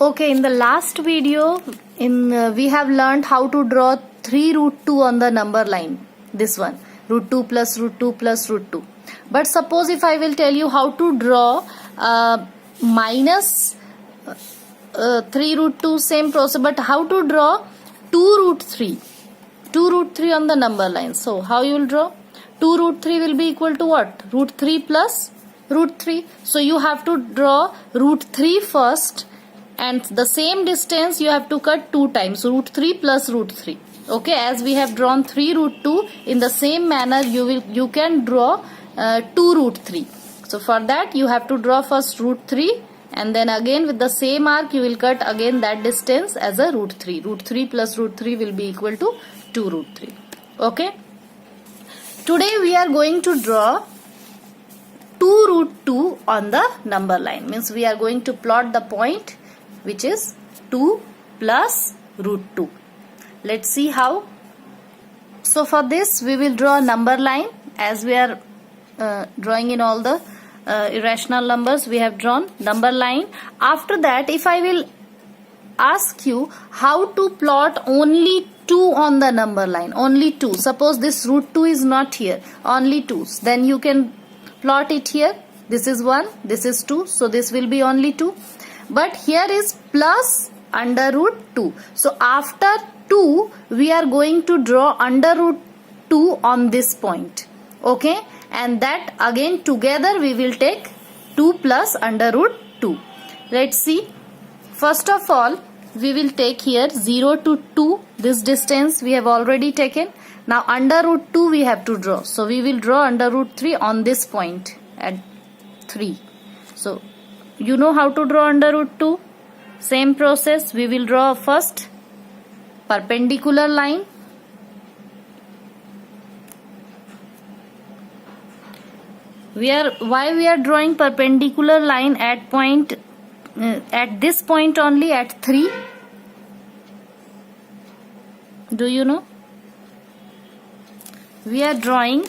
Okay, in the last video, we have learned how to draw 3 root 2 on the number line. This one, root 2 plus root 2 plus root 2. But suppose if I will tell you how to draw minus 3 root 2, same process, but how to draw 2 root 3. 2 root 3 on the number line. So, how you will draw? 2 root 3 will be equal to what? Root 3 plus root 3. So, you have to draw root 3 first. And the same distance you have to cut 2 times, root 3 plus root 3. Okay, as we have drawn 3 root 2, in the same manner you can draw 2 root 3. So for that you have to draw first root 3 and then again with the same arc you will cut again that distance as a root 3. Root 3 plus root 3 will be equal to 2 root 3. Okay. Today we are going to draw 2 root 2 on the number line. Means we are going to plot the point which is 2 plus root 2. Let's see how. So for this we will draw a number line as we are drawing in all the irrational numbers. We have drawn number line. After that, if I will ask you how to plot only 2 on the number line, only 2. Suppose this root 2 is not here, only 2. Then you can plot it here. This is 1, this is 2. So this will be only 2. But here is plus under root 2. So after 2 we are going to draw under root 2 on this point. Okay, and that again together we will take 2 plus under root 2. Let's see. First of all we will take here 0 to 2. This distance we have already taken. Now under root 2 we have to draw. So we will draw under root 3 on this point at 3. So you know how to draw under root 2. Same process. We will draw first perpendicular line. Why we are drawing perpendicular line at point at this point only at 3? Do you know? We are drawing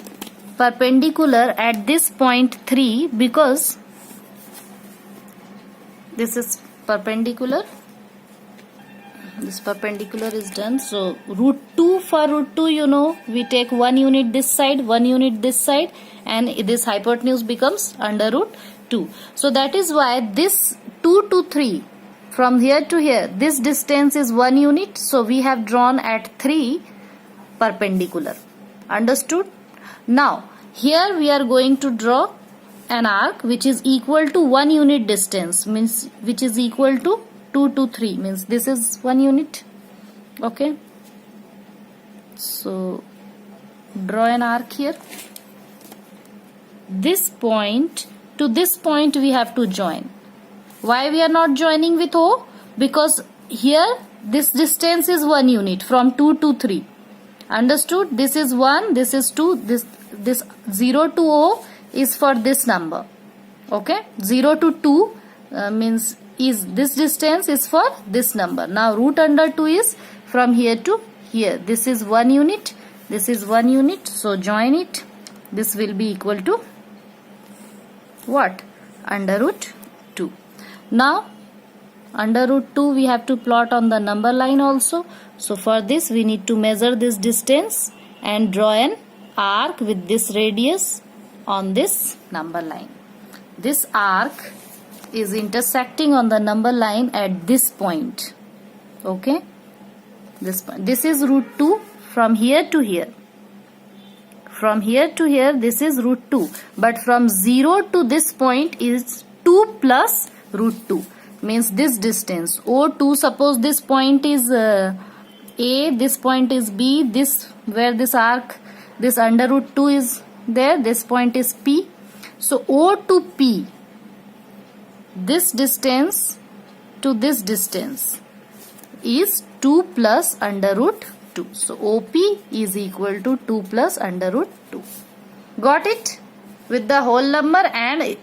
perpendicular at this point 3 because this is perpendicular. This perpendicular is done. So root 2, for root 2 you know we take 1 unit this side, 1 unit this side, and this hypotenuse becomes under root 2. So that is why this 2 to 3 from here to here, this distance is 1 unit. So we have drawn at 3 perpendicular. Understood? Now here we are going to draw an arc which is equal to 1 unit distance, means which is equal to 2 to 3, means this is 1 unit. Okay, so draw an arc here. This point to this point we have to join. Why we are not joining with O? Because here this distance is 1 unit from 2 to 3. Understood? This is 1, this is 2, this 0 to O is for this number. Okay, 0 to 2 means is this distance is for this number. Now root under 2 is from here to here. This is 1 unit, this is 1 unit. So join it. This will be equal to what? Under root 2. Now under root 2 we have to plot on the number line also. So for this we need to measure this distance and draw an arc with this radius on this number line. This arc is intersecting on the number line at this point. Okay, this point. This is root 2 from here to here. From here to here this is root 2, but from 0 to this point is 2 plus root 2, means this distance O2. Suppose this point is A, this point is B, this where this arc, this under root 2 is there, this point is P. So O to P, this distance to this distance is 2 plus under root 2. So OP is equal to 2 plus under root 2. Got it? With the whole number and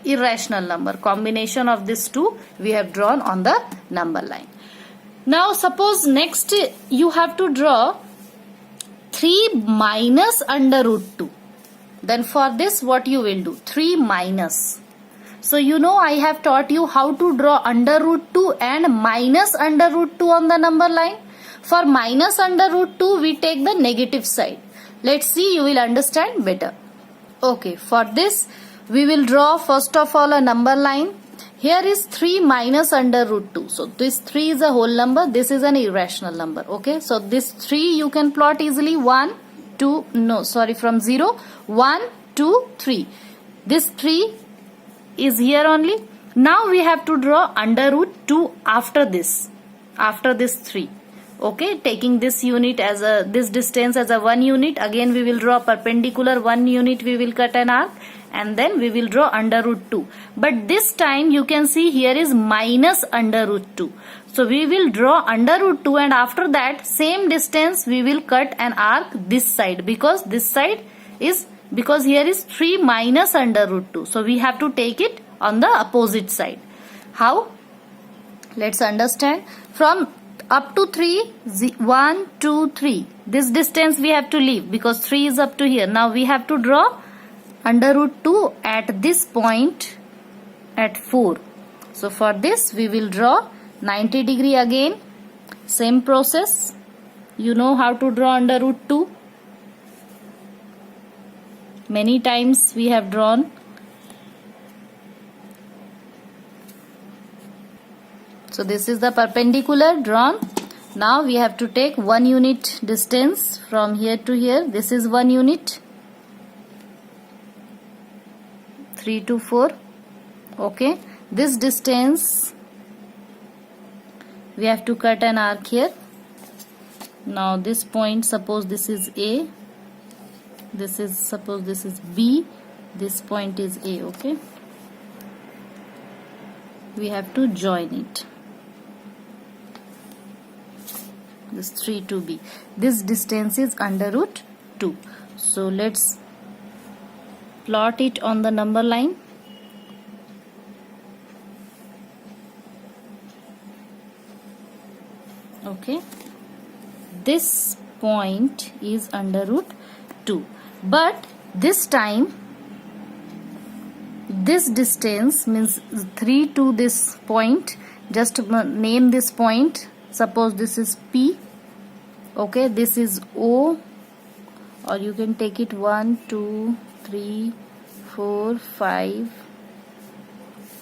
irrational number, combination of these two we have drawn on the number line. Now suppose next you have to draw 3 minus under root 2. Then for this what you will do? 3 minus. So you know I have taught you how to draw under root 2 and minus under root 2 on the number line. For minus under root 2 we take the negative side. Let's see, you will understand better. Okay, for this we will draw first of all a number line. Here is 3 minus under root 2. So this 3 is a whole number, this is an irrational number. Okay, so this 3 you can plot easily. 0, 1, 2, 3. This 3 is here only. Now we have to draw under root 2 after this 3. Okay, taking this unit as this distance as a 1 unit. Again we will draw perpendicular 1 unit, we will cut an arc, and then we will draw under root 2. But this time you can see here is minus under root 2. So we will draw under root 2, and after that same distance we will cut an arc this side, because here is 3 minus under root 2. So we have to take it on the opposite side. How? Let's understand. From up to 3, 1, 2, 3. This distance we have to leave because 3 is up to here. Now we have to draw under root 2 at this point at 4. So for this we will draw 90 degree again. Same process. You know how to draw under root 2. Many times we have drawn. So this is the perpendicular drawn. Now we have to take 1 unit distance from here to here. This is 1 unit. 3 to 4. Okay. This distance we have to cut an arc here. Now this point, suppose this is A. Suppose this is B. This point is A. Okay. We have to join it. This 3 to B. This distance is under root 2. So let's plot it on the number line. Okay. This point is under root 2. But this time, this distance means 3 to this point. Just name this point. Suppose this is P. Okay, this is O, or you can take it 1, 2, 3, 4, 5,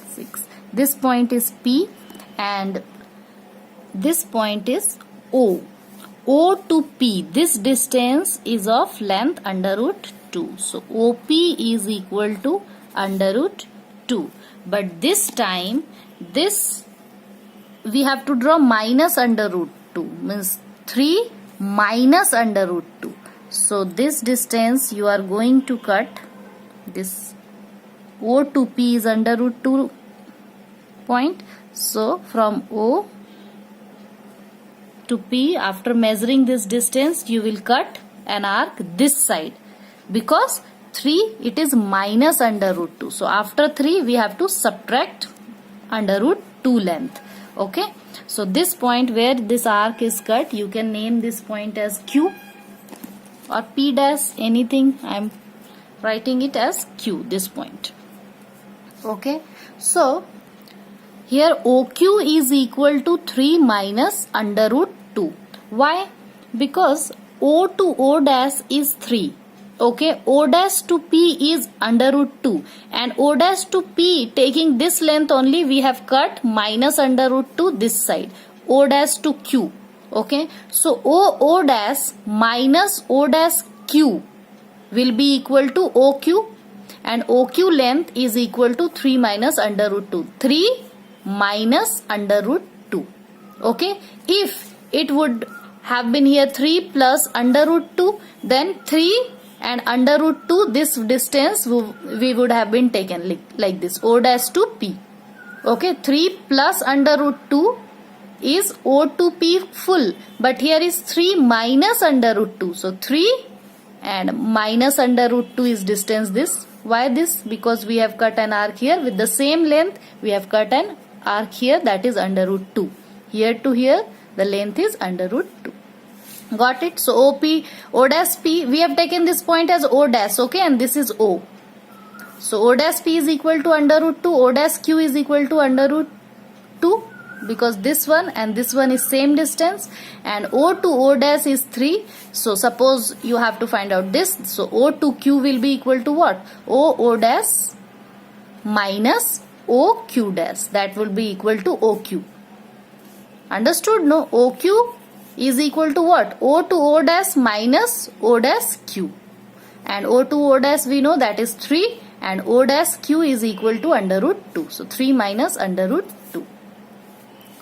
6. This point is P and this point is O. O to P, this distance is of length under root 2. So OP is equal to under root 2. But this time, this we have to draw minus under root 2, means 3 minus under root 2. So this distance you are going to cut. This O to P is under root 2 point. So from O to P, after measuring this distance, you will cut an arc this side, because 3 it is minus under root 2. So after 3 we have to subtract under root 2 length. Okay, so this point where this arc is cut, you can name this point as Q or P dash, anything. I am writing it as Q, this point. Okay, so here OQ is equal to 3 minus under root 2. Why? Because O to O dash is 3. Okay, O dash to P is under root 2, and O dash to P, taking this length only, we have cut minus under root 2 this side. O dash to Q. Okay, so O dash minus O dash Q will be equal to OQ, and OQ length is equal to 3 minus under root 2. 3 minus under root 2. Okay, if it would have been here 3 plus under root 2, then 3 and under root 2, this distance we would have been taken like this, O dash to P. Okay, 3 plus under root 2 is O to P full, but here is 3 minus under root 2. So 3 and minus under root 2 is distance this. Why this? Because we have cut an arc here with the same length. We have cut an arc here, that is under root 2. Here to here the length is under root 2. Got it? So O dash P, we have taken this point as O dash. Okay, and this is O. So O dash P is equal to under root 2. O dash Q is equal to under root 2, because this one and this one is same distance, and O to O dash is 3. So suppose you have to find out this. So O to Q will be equal to what? O dash minus OQ dash. That will be equal to OQ. Understood? No? OQ is equal to what? O to O dash minus O dash Q. And O to O dash we know that is 3, and O dash Q is equal to under root 2. So 3 minus under root 2.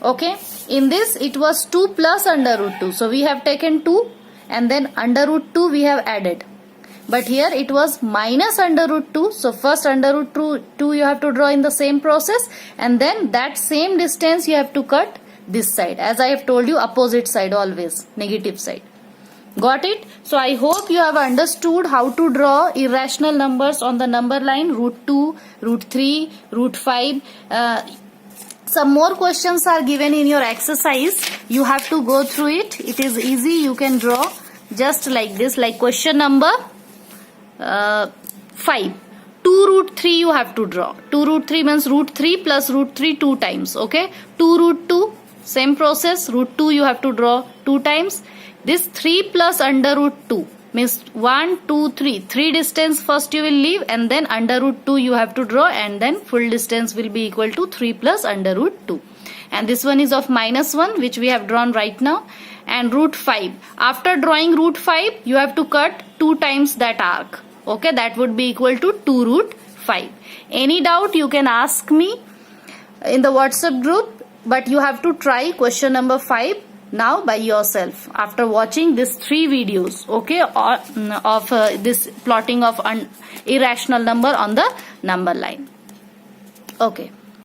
Okay. In this it was 2 plus under root 2. So we have taken 2 and then under root 2 we have added. But here it was minus under root 2. So first under root 2 you have to draw in the same process, and then that same distance you have to cut this side. As I have told you, opposite side always, negative side. Got it? So I hope you have understood how to draw irrational numbers on the number line, root 2, root 3, root 5. Some more questions are given in your exercise. You have to go through it. It is easy. You can draw just like this, like question number 5. 2 root 3 you have to draw. 2 root 3 means root 3 plus root 3 2 times. Okay. 2 root 2, same process. Root 2 you have to draw 2 times. This 3 plus under root 2 means 1, 2, 3. 3 distance first you will leave, and then under root 2 you have to draw, and then full distance will be equal to 3 plus under root 2. And this one is of minus 1, which we have drawn right now. And root 5. After drawing root 5, you have to cut 2 times that arc. Okay, that would be equal to 2 root 5. Any doubt you can ask me in the WhatsApp group, but you have to try question number 5 now by yourself after watching these 3 videos, okay, of this plotting of irrational number on the number line. Okay.